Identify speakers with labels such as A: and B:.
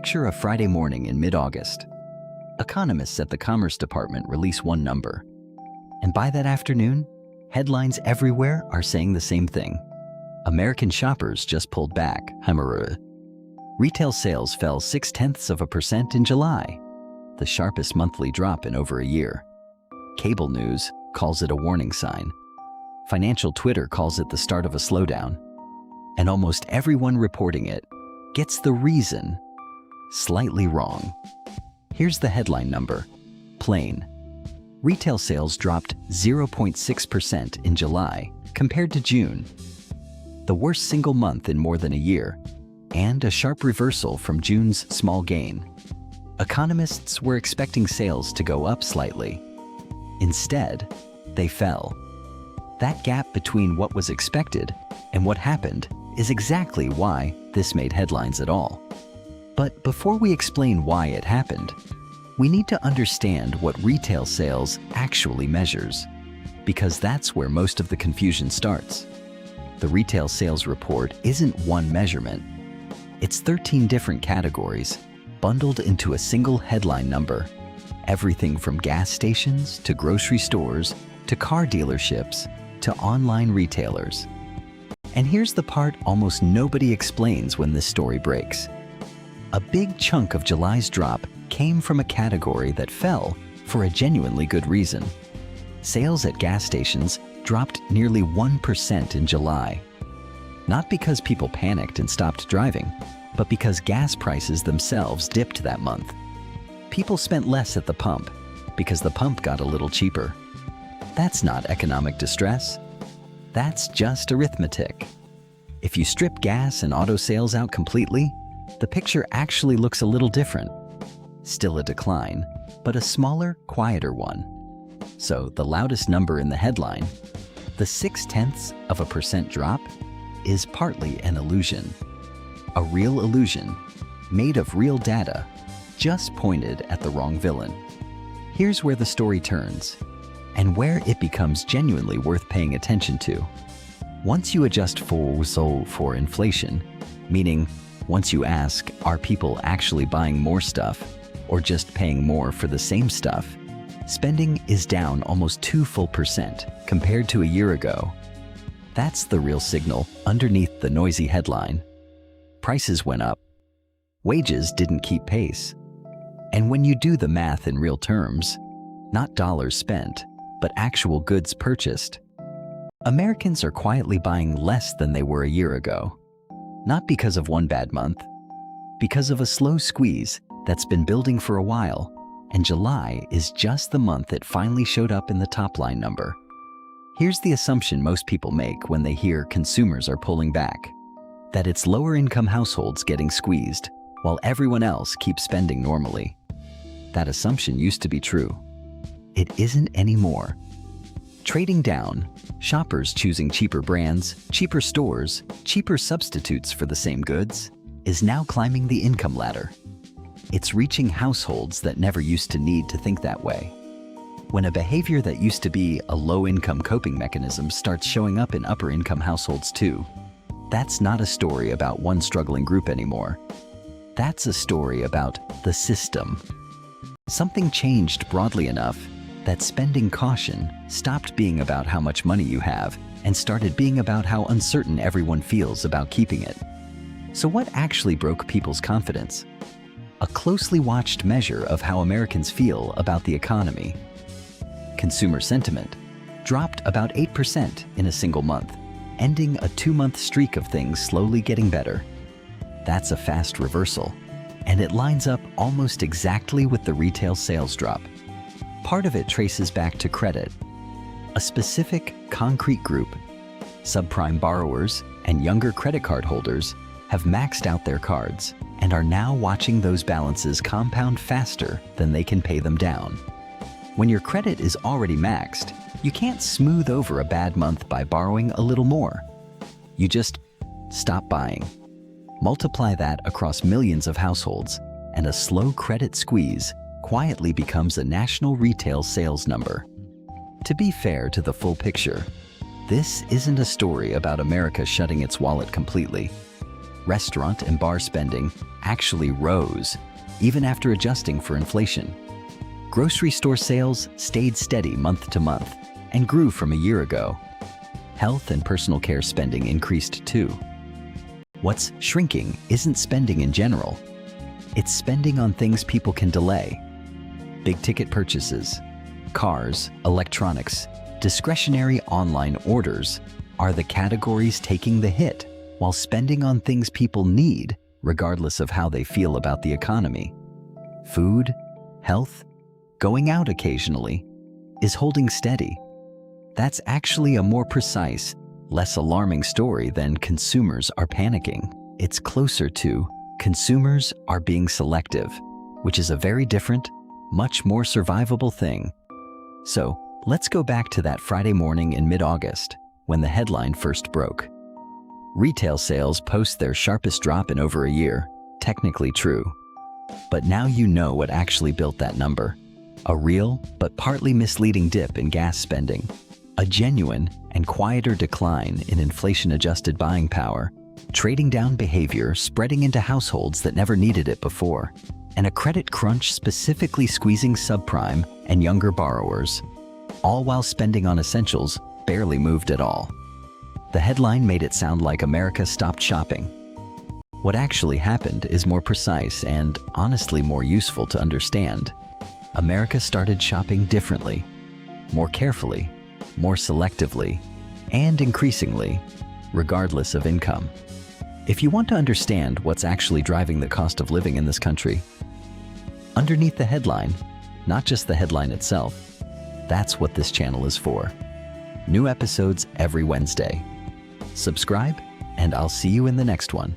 A: Picture a Friday morning in mid-August. Economists at the Commerce Department release one number. And by that afternoon, headlines everywhere are saying the same thing. American shoppers just pulled back. Retail sales fell 0.6% in July, the sharpest monthly drop in over a year. Cable news calls it a warning sign. Financial Twitter calls it the start of a slowdown. And almost everyone reporting it gets the reason slightly wrong. Here's the headline number. Plain. Retail sales dropped 0.6% in July compared to June, the worst single month in more than a year, and a sharp reversal from June's small gain. Economists were expecting sales to go up slightly. Instead, they fell. That gap between what was expected and what happened is exactly why this made headlines at all. But before we explain why it happened, we need to understand what retail sales actually measures, because that's where most of the confusion starts. The retail sales report isn't one measurement. It's 13 different categories bundled into a single headline number. Everything from gas stations to grocery stores to car dealerships to online retailers. And here's the part almost nobody explains when this story breaks. A big chunk of July's drop came from a category that fell for a genuinely good reason. Sales at gas stations dropped nearly 1% in July. Not because people panicked and stopped driving, but because gas prices themselves dipped that month. People spent less at the pump because the pump got a little cheaper. That's not economic distress. That's just arithmetic. If you strip gas and auto sales out completely, the picture actually looks a little different. Still a decline, but a smaller, quieter one. So the loudest number in the headline, the 0.6% drop, is partly an illusion. A real illusion, made of real data, just pointed at the wrong villain. Here's where the story turns, and where it becomes genuinely worth paying attention to. Once you adjust for inflation, meaning once you ask, are people actually buying more stuff or just paying more for the same stuff, spending is down almost 2% compared to a year ago. That's the real signal underneath the noisy headline. Prices went up. Wages didn't keep pace. And when you do the math in real terms, not dollars spent, but actual goods purchased, Americans are quietly buying less than they were a year ago. Not because of one bad month, because of a slow squeeze that's been building for a while, and July is just the month it finally showed up in the top line number. Here's the assumption most people make when they hear consumers are pulling back, that it's lower-income households getting squeezed while everyone else keeps spending normally. That assumption used to be true. It isn't anymore. Trading down, shoppers choosing cheaper brands, cheaper stores, cheaper substitutes for the same goods, is now climbing the income ladder. It's reaching households that never used to need to think that way. When a behavior that used to be a low-income coping mechanism starts showing up in upper-income households too, that's not a story about one struggling group anymore. That's a story about the system. Something changed broadly enough that spending caution stopped being about how much money you have and started being about how uncertain everyone feels about keeping it. So what actually broke people's confidence? A closely watched measure of how Americans feel about the economy. Consumer sentiment dropped about 8% in a single month, ending a 2-month streak of things slowly getting better. That's a fast reversal, and it lines up almost exactly with the retail sales drop. Part of it traces back to credit. A specific, concrete group, subprime borrowers and younger credit card holders, have maxed out their cards and are now watching those balances compound faster than they can pay them down. When your credit is already maxed, you can't smooth over a bad month by borrowing a little more. You just stop buying. Multiply that across millions of households, and a slow credit squeeze quietly becomes a national retail sales number. To be fair to the full picture, this isn't a story about America shutting its wallet completely. restaurant and bar spending actually rose, even after adjusting for inflation. Grocery store sales stayed steady month to month and grew from a year ago. Health and personal care spending increased too. What's shrinking isn't spending in general. It's spending on things people can delay. Big-ticket purchases, cars, electronics, discretionary online orders are the categories taking the hit, while spending on things people need, regardless of how they feel about the economy. Food, health, going out occasionally, is holding steady. That's actually a more precise, less alarming story than consumers are panicking. It's closer to consumers are being selective, which is a very different, much more survivable thing. So, let's go back to that Friday morning in mid-August, when the headline first broke. Retail sales post their sharpest drop in over a year, technically true. But now you know what actually built that number. A real, but partly misleading dip in gas spending. A genuine and quieter decline in inflation-adjusted buying power. Trading down behavior spreading into households that never needed it before. And a credit crunch specifically squeezing subprime and younger borrowers. All while spending on essentials barely moved at all. The headline made it sound like America stopped shopping. What actually happened is more precise and, honestly, more useful to understand. America started shopping differently, more carefully, more selectively, and increasingly, regardless of income. If you want to understand what's actually driving the cost of living in this country, underneath the headline, not just the headline itself, that's what this channel is for. New episodes every Wednesday. Subscribe, and I'll see you in the next one.